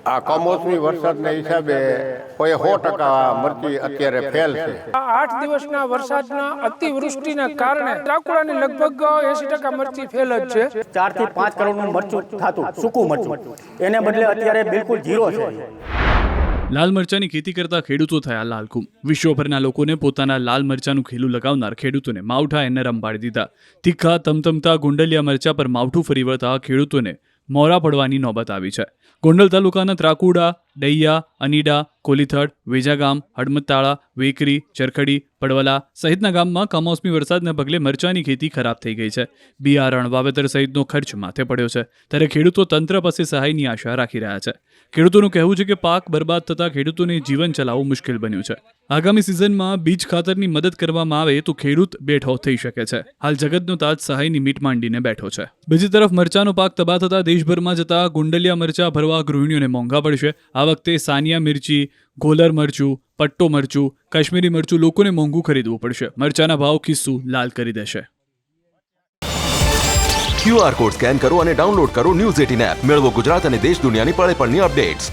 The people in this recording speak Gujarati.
આ કમોસમી વરસાદના હિસાબે કોઈ 100% મરચી અત્યારે ફેલ છે. 8 દિવસના વરસાદના અતિવૃષ્ટિના કારણે ત્રાકુડાની લગભગ 80% મરચી ફેલ જ છે. 4 થી 5 કરોડનું મરચું થતું સૂકું મરચું, એને બદલે અત્યારે બિલકુલ ઝીરો છે. લાલ મરચાની ખેતી કરતા ખેડૂતો થયા લાલઘુમ. વિશ્વભરના લોકોને પોતાના લાલ મરચાનું ખેલું લગાવનાર ખેડૂતોને માવઠા એને રંબાડી દીધા. તીખા તમતમતા ગોંડલિયા મરચા પર માવઠું ફરી વળતા ખેડૂતોને મોરા પડવાની નોબત આવી છે. ગોંડલ તાલુકાના ત્રાકુડા, ડૈયા, અનીડા, કોલીથડ, વેજાગામ, હડમતતાળા, વેકરી, ચરખડી, પડવલા સહિતના ગામમાં કમોસમી વરસાદને પગલે મરચાની ખેતી ખરાબ થઈ ગઈ છે. બિયારણ, વાવેતર સહિતનો ખર્ચ માથે પડ્યો છે, ત્યારે ખેડૂતો તંત્ર પાસે સહાયની આશા રાખી રહ્યા છે. ખેડૂતોનું કહેવું છે કે પાક બરબાદ થતાં ખેડૂતોને જીવન ચલાવવું મુશ્કેલ બન્યું છે. આગામી સિઝનમાં બીજ ખાતરની મદદ કરવામાં આવે તો ખેડૂત બેઠો થઈ શકે છે. હાલ જગતનો તાજ સહાયની મીટ માંડીને બેઠો છે. બીજી તરફ મરચાનો પાક તબાહ થતા દેશભરમાં જતા ગોંડલિયા મરચા ભરવા ગૃહિણીઓને મોંઘા પડશે. આ વખતે સાનિયા મિર્ચી, ગોલર મરચું, પટ્ટો મરચું, કાશ્મીરી મરચું લોકોને મોંઘું ખરીદવું પડશે. મરચાના ભાવ ખિસ્સું લાલ કરી દેશે. QR કોડ સ્કેન કરો અને ડાઉનલોડ કરો ન્યૂઝ 18 એપ. મેળવો ગુજરાત અને દેશ દુનિયાની પળે પળની અપડેટ્સ.